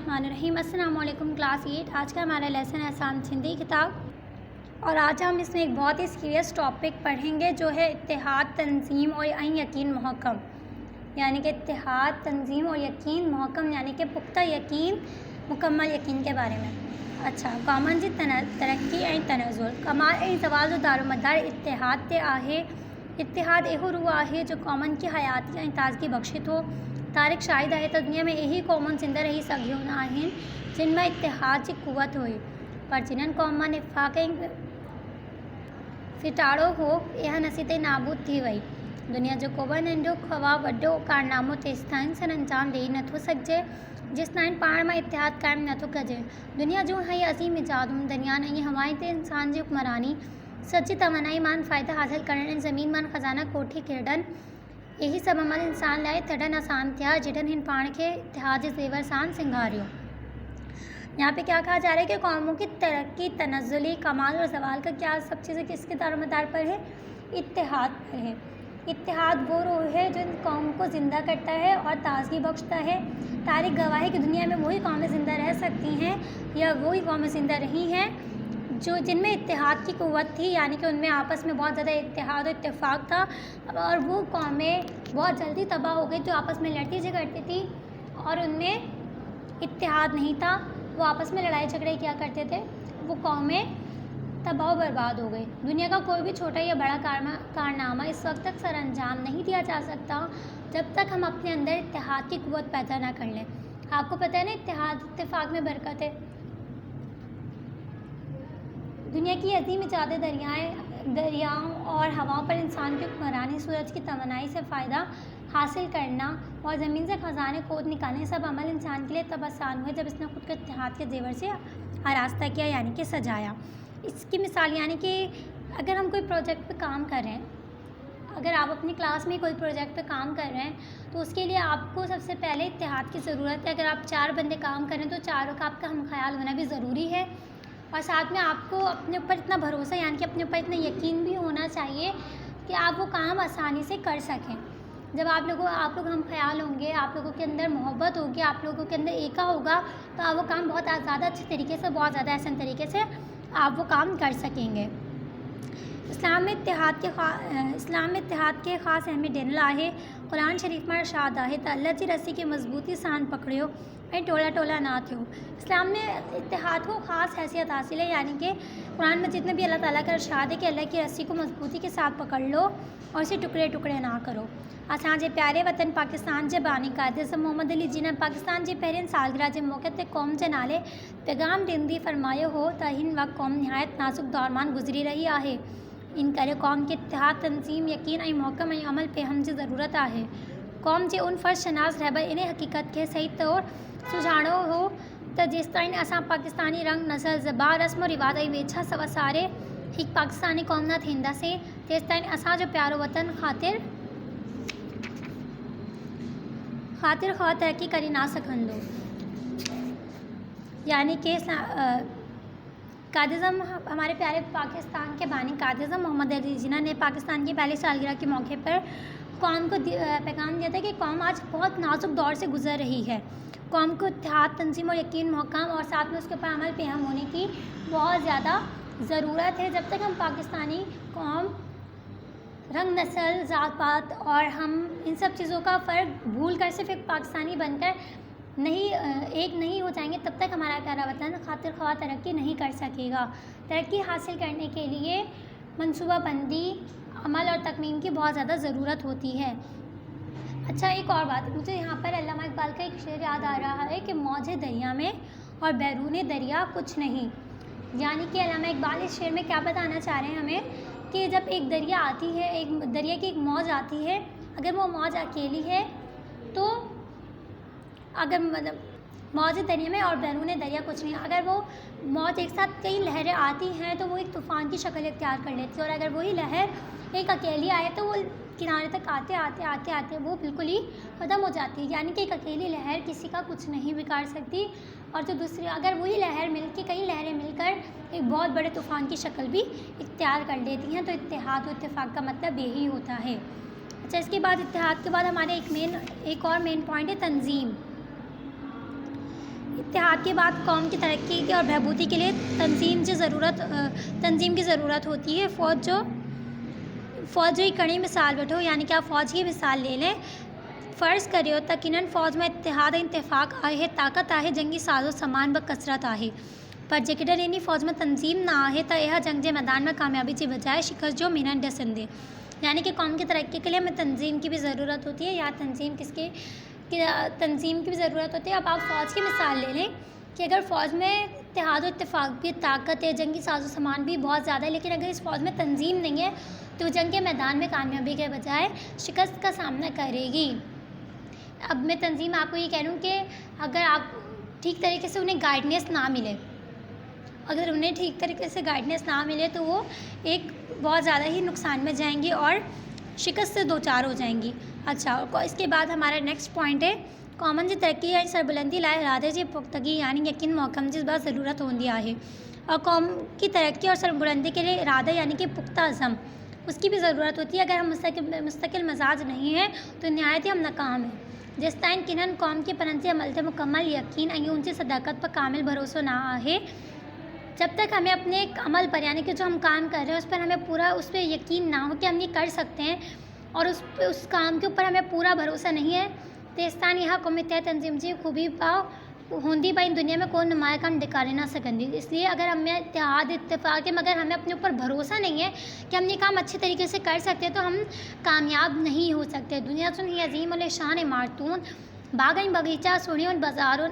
الرحمن الرحیم۔ السلام علیکم کلاس 8۔ آج کا ہمارا لیسن ہے آسان ہندی کتاب، اور آج ہم اس میں ایک بہت ہی سیریس ٹاپک پڑھیں گے جو ہے اتحاد، تنظیم اور عین یقین محکم، یعنی کہ اتحاد، تنظیم اور یقین محکم، یعنی کہ پختہ یقین، مکمل یقین کے بارے میں۔ اچھا، کامن جی ترقی این تنزل کمال این زوال و دار و مدار اتحاد تے آہے۔ اتحاد ایہو روح آہے جو قومن کی حیاتی این تازگی بخشت ہو۔ تاریخ شاہد ہے تو دنیا میں یہی قومن زندہ رہی سگیون آہن جن میں اتحاد کی قوت ہوئی، پر جنن قومن اتفاق فٹاڑو ہو یہ نصیت نابود تھی وئی۔ دنیا جو قومن ننڈو خوا وڈو کارناموں تیستائن سر انجام دے نہ ہو سکجے جس نائن پاڑ میں اتحاد قائم نہ تو کجے۔ دنیا جو ہے عظیم ایجادوں دنیا نہیں ہوائیں تے انسان جی حکمرانی سچی توانائی مان فائدہ حاصل کرنے زمین مان خزانہ کوٹھی کھیڑن یہی سب عمل انسان لائے تھڑن آسان تھیا جڑن ہن پان کے اتحاد زیور سان سنگاریو۔ یہاں پہ کیا کہا جا رہا ہے کہ قوموں کی ترقی، تنزلی، کمال اور زوال کا کیا سب چیزیں کس کے دار و مدار پر ہے؟ اتحاد پر ہے۔ اتحاد وہ روح ہے جو ان قوم کو زندہ کرتا ہے اور تازگی بخشتا ہے۔ تاریخ گواہ ہے کہ دنیا میں وہی قومیں زندہ رہ سکتی ہیں یا وہی قومیں زندہ رہی ہیں جو جن میں اتحاد کی قوت تھی، یعنی کہ ان میں آپس میں بہت زیادہ اتحاد و اتفاق تھا، اور وہ قومیں بہت جلدی تباہ ہو گئی جو آپس میں لڑتی جھگڑتی تھی اور ان میں اتحاد نہیں تھا، وہ آپس میں لڑائی جھگڑے کیا کرتے تھے، وہ قومیں تباہ و برباد ہو گئی۔ دنیا کا کوئی بھی چھوٹا یا بڑا کارنامہ اس وقت تک سر انجام نہیں دیا جا سکتا جب تک ہم اپنے اندر اتحاد کی قوت پیدا نہ کر لیں۔ آپ کو پتہ ہے نا، اتحاد اتفاق میں برکت ہے۔ دنیا کی عظیم ایجاد دریاؤں اور ہواؤں پر انسان کی حکمرانی، سورج کی توانائی سے فائدہ حاصل کرنا اور زمین سے خزانے کھود نکالنے، سب عمل انسان کے لیے تب آسان ہوئے جب اس نے خود کو اتحاد کے زیور سے آراستہ کیا، یعنی کہ سجایا۔ اس کی مثال یعنی کہ اگر ہم کوئی پروجیکٹ پہ کام کر رہے ہیں، اگر آپ اپنی کلاس میں کوئی پروجیکٹ پہ کام کر رہے ہیں تو اس کے لیے آپ کو سب سے پہلے اتحاد کی ضرورت ہے۔ اگر آپ 4 بندے کام کر رہے ہیں تو چاروں کا آپ کا ہم خیال ہونا بھی ضروری ہے، اور ساتھ میں آپ کو اپنے اوپر اتنا بھروسہ، یعنی کہ اپنے اوپر اتنا یقین بھی ہونا چاہیے کہ آپ وہ کام آسانی سے کر سکیں۔ جب آپ لوگ ہم خیال ہوں گے، آپ لوگوں کے اندر محبت ہوگی، آپ لوگوں کے اندر ایکا ہوگا، تو آپ وہ کام بہت زیادہ اچھے طریقے سے، بہت زیادہ احسن طریقے سے آپ وہ کام کر سکیں گے۔ اسلام میں اتحاد کے خاص اہمیت ڈین لاہے۔ قرآن شریف میں ارشاد ہے تو اللہ جی رسی کی مضبوطی سان پکڑیو اے ٹولا ٹولا نہ تھو۔ اسلام میں اتحاد کو خاص حیثیت حاصل ہے، یعنی کہ قرآن مجید میں بھی اللہ تعالیٰ کا ارشاد ہے کہ اللہ کی رسی کو مضبوطی کے ساتھ پکڑ لو اور اسے ٹکڑے ٹکڑے نہ کرو۔ اساں جے پیارے وطن پاکستان جے بانی قائد اعظم محمد علی جناح پاکستان جی پہرین سالگرہ جے موقع تے قوم جے نالے پیغام ڈیندی فرمایا ہو تا ہن وقت قوم نہایت نازک دورمان گزری رہی ہے۔ ان کرے قوم کے اتحاد، تنظیم، یقین ای محکم ای عمل پہ ہم جی ضرورت ہے۔ قوم جے ان فرض شناس رہبر انہیں حقیقت کے صحیح طور سجھاڑو ہو تو جس طرح اساں پاکستانی رنگ، نسل، زبان، رسم و رواج ای ویچھا سوا سارے ایک پاکستانی قوم نہ تھیندا سے جس طرح اساں جو پیارو وطن خاطر خواہ ترقی کری نہ سکندو، یعنی کہ قائد اعظم ہمارے پیارے پاکستان کے بانی قائد اعظم محمد علی جناح نے پاکستان کی پہلی سالگرہ کے موقع پر قوم کو پیغام دیا تھا کہ قوم آج بہت نازک دور سے گزر رہی ہے۔ قوم کو اتحاد، تنظیم اور یقین محکم اور ساتھ میں اس کے اوپر عمل پیہم ہونے کی بہت زیادہ ضرورت ہے۔ جب تک ہم پاکستانی قوم رنگ، نسل، ذات پات اور ہم ان سب چیزوں کا فرق بھول کر صرف ایک پاکستانی بن کر ایک نہیں ہو جائیں گے، تب تک ہمارا پیارا وطن خاطر خواہ ترقی نہیں کر سکے گا۔ ترقی حاصل کرنے کے لیے منصوبہ بندی، عمل اور تکمیم کی بہت زیادہ ضرورت ہوتی ہے۔ اچھا، ایک اور بات، مجھے یہاں پر علامہ اقبال کا ایک شعر یاد آ رہا ہے کہ موج دریا میں اور بیرون دریا کچھ نہیں، یعنی کہ علامہ اقبال اس شعر میں کیا بتانا چاہ رہے ہیں ہمیں کہ جب ایک دریا آتی ہے، ایک دریا کی ایک موج آتی ہے، اگر وہ موج اکیلی ہے تو اگر موج دریا میں اور بیرون دریا کچھ نہیں، اگر وہ موج ایک ساتھ کئی لہریں آتی ہیں تو وہ ایک طوفان کی شکل اختیار کر لیتی ہے، اور اگر وہی لہر ایک اکیلی آئے تو وہ کنارے تک آتے وہ بالکل ہی ختم ہو جاتی ہے، یعنی کہ ایک اکیلی لہر کسی کا کچھ نہیں بگاڑ سکتی، اور جو دوسری اگر وہی لہر مل کے کئی لہریں مل کر ایک بہت بڑے طوفان کی شکل بھی اختیار کر لیتی ہیں، تو اتحاد و اتفاق کا مطلب یہی ہوتا ہے۔ اچھا، اس کے بعد اتحاد کے بعد ہمارے ایک اور مین پوائنٹ ہے تنظیم۔ اتحاد کے بعد قوم کی ترقی کی اور بہبودی کے لیے تنظیم کی ضرورت ہوتی ہے۔ فوج جو ایک کڑی مثال بٹھو، یعنی کہ آپ فوج کی مثال لے لیں۔ فرض کریو یقیناً فوج میں اتحاد اتفاق آہے، طاقت آہے، جنگی ساز و سامان بکثرت آہے، پر جیکڈھن انہی فوج میں تنظیم نہ آہے تو یہ جنگ کے میدان میں کامیابی کی بجائے شکست جو محنت ڈسندے۔ یعنی کہ قوم کی ترقی کے لیے ہمیں تنظیم کی بھی ضرورت ہوتی ہے، یا تنظیم کی بھی ضرورت ہوتی ہے۔ اب آپ فوج کی مثال لے لیں کہ اگر فوج میں اتحاد و اتفاق بھی، طاقت ہے، جنگی ساز و سامان بھی بہت زیادہ ہے، لیکن اگر اس فوج میں تنظیم نہیں ہے تو جنگ کے میدان میں کامیابی کے بجائے شکست کا سامنا کرے گی۔ اب میں تنظیم آپ کو یہ کہہ رہی ہوں کہ اگر آپ ٹھیک طریقے سے انہیں گائیڈنس نہ ملے تو وہ ایک بہت زیادہ ہی نقصان میں جائیں گی اور شکست سے دوچار ہو جائیں گی۔ اچھا، اس کے بعد ہمارا نیکسٹ پوائنٹ ہے قومن کی ترقی یعنی سربلندی لائے ارادے کی پختگی، یعنی یقین محکم جس بات ضرورت ہوندی ہے، اور قوم کی ترقی اور سربلندی کے لیے ارادہ یعنی کہ پختہ عزم، اس کی بھی ضرورت ہوتی ہے۔ اگر ہم مستقل مزاج نہیں ہیں تو نہایت ہی ہم ناکام ہیں۔ جس طرح کنن قوم کے پرنتی عمل سے مکمل یقین ان کی صداقت پر کامل بھروسہ نہ ہے، جب تک ہمیں اپنے ایک عمل پر، یعنی کہ جو ہم کام کر رہے ہیں اس پر ہمیں پورا اس پہ یقین نہ ہو کہ ہم یہ کر سکتے ہیں، اور اس کام کے اوپر ہمیں پورا بھروسہ نہیں ہے، تو اس طرح یہاں قومی تنظیم جی خوبی پاؤ ہوندی بھائی دنیا میں کوئی نمایاں کام ڈکارے نہ سکندی۔ اس لیے اگر ہمیں اتحاد اتفاق ہے مگر ہمیں اپنے اوپر بھروسہ نہیں ہے کہ ہم یہ کام اچھے طریقے سے کر سکتے تو ہم کامیاب نہیں ہو سکتے۔ دنیا سن ہی عظیم الشان عمارتون، باغن باغیچہ سوڑیون بازارون،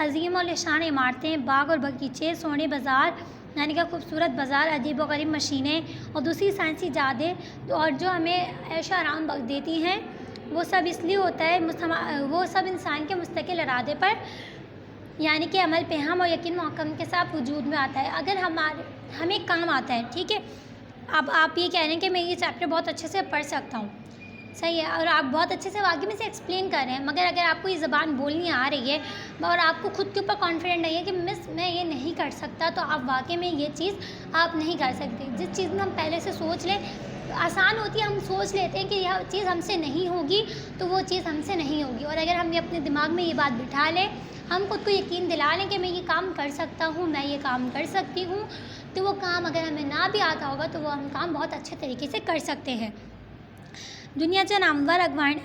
عظیم الشان عمارتیں، باغ اور باغیچے، سونے بازار یعنی کہ خوبصورت بازار، عجیب و غریب مشینیں اور دوسری سائنسی ایجادیں اور جو ہمیں عیش و آرام دیتی ہیں، وہ سب اس لیے ہوتا ہے وہ سب انسان کے مستقل ارادے پر یعنی کہ عمل پیہم اور یقین محکم کے ساتھ وجود میں آتا ہے۔ اگر ہمیں کام آتا ہے، ٹھیک ہے، اب آپ یہ کہہ رہے ہیں کہ میں یہ چیپٹر بہت اچھے سے پڑھ سکتا ہوں، صحیح ہے، اور آپ بہت اچھے سے واقعی میں سے ایکسپلین کر رہے ہیں، مگر اگر آپ کو یہ زبان بولنی آ رہی ہے اور آپ کو خود کے اوپر کانفیڈنٹ نہیں ہے کہ مس میں یہ نہیں کر سکتا، تو آپ واقعی میں یہ چیز آپ نہیں کر سکتے۔ جس چیز میں ہم پہلے سے سوچ لیں آسان ہوتی ہے، ہم سوچ لیتے ہیں کہ یہ چیز ہم سے نہیں ہوگی تو وہ چیز ہم سے نہیں ہوگی، اور اگر ہم یہ اپنے دماغ میں یہ بات بٹھا لیں، ہم خود کو یقین دلا لیں کہ میں یہ کام کر سکتا ہوں، میں یہ کام کر سکتی ہوں، تو وہ کام اگر ہمیں نہ بھی آتا ہوگا تو وہ ہم کام بہت اچھے طریقے سے کر سکتے ہیں۔ دنیا جو نامور اغوان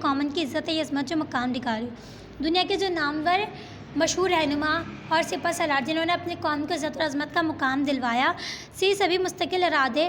قومن کی عزت عظمت جو مقام دکھاری، دنیا کے جو نامور مشہور رہنما اور سپہ سالار جنہوں نے اپنی قوم کو عزت اور عظمت کا مقام دلوایا، سبھی مستقل ارادے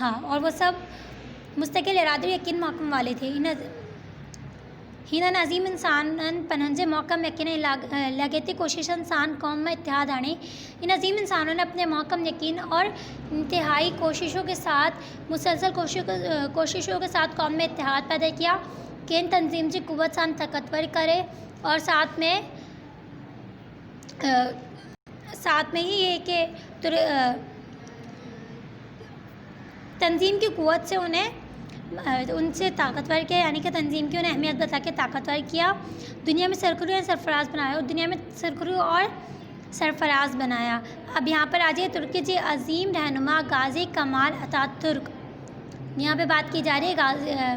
ہاں، اور وہ سب مستقل ارادے یقین محکم والے تھے۔ ہینن عظیم انسانن پنہنجے محکم یقین لگتی کوشش انسان قوم میں اتحاد آنے، ان عظیم انسانوں نے اپنے محکم یقین اور انتہائی کوششوں کے ساتھ مسلسل کوششوں کے ساتھ قوم میں اتحاد پیدا کیا کہ ان تنظیم کی قوت سے طاقتور کرے، اور ساتھ میں ہی یہ کہ تنظیم کی قوت سے ان سے طاقتور کیا، یعنی کہ تنظیم کی انہیں اہمیت بتا کے طاقتور کیا، دنیا میں سرخرو اور سرفراز بنایا، اور دنیا میں سرخرو اور سرفراز بنایا۔ اب یہاں پر آ جائے ترکی کے عظیم رہنما غازی کمال اتاتürk، یہاں پہ بات کی جا رہی ہے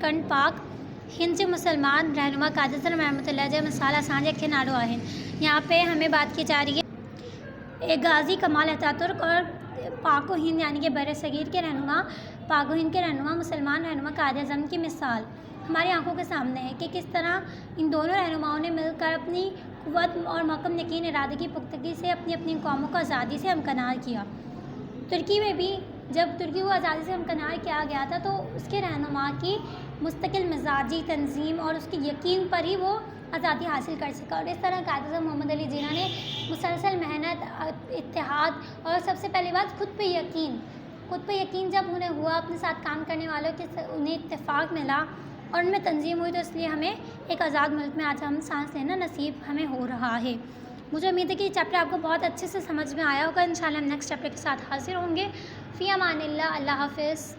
کنڈ پاک ہند کے مسلمان رہنما قائد اعظم رحمۃ اللہ علیہ مثال اسانجے کھے نالو آهن۔ یہاں پہ ہمیں بات کی جا رہی ہے ایک غازی کمال اتاتürk اور پاک و ہند یعنی کہ بر صغیر کے رہنما، پاک و ہند کے رہنما، مسلمان رہنما قائد اعظم کی مثال ہماری آنکھوں کے سامنے ہے کہ کس طرح ان دونوں رہنماؤں نے مل کر اپنی قوت اور محکم یقین ارادے کی پختگی سے اپنی قوموں کو آزادی سے ہمکنار کیا۔ ترکی میں بھی جب ترکی کو آزادی سے ہمکنار کیا گیا تھا تو اس کے رہنما کی مستقل مزاجی تنظیم اور اس کے یقین پر ہی وہ آزادی حاصل کر سکا، اور اس طرح قائد اعظم محمد علی جناح نے مسلسل محنت، اتحاد اور سب سے پہلی بات خود پہ یقین جب انہیں ہوا، اپنے ساتھ کام کرنے والوں کے انہیں اتفاق ملا اور ان میں تنظیم ہوئی، تو اس لیے ہمیں ایک آزاد ملک میں آج ہم سانس لینا نصیب ہمیں ہو رہا ہے۔ مجھے امید ہے کہ یہ چیپٹر آپ کو بہت اچھے سے سمجھ میں آیا ہوگا۔ انشاءاللہ ہم نیکسٹ چیپٹر کے ساتھ حاضر ہوں گے۔ فی امان اللہ، اللہ حافظ۔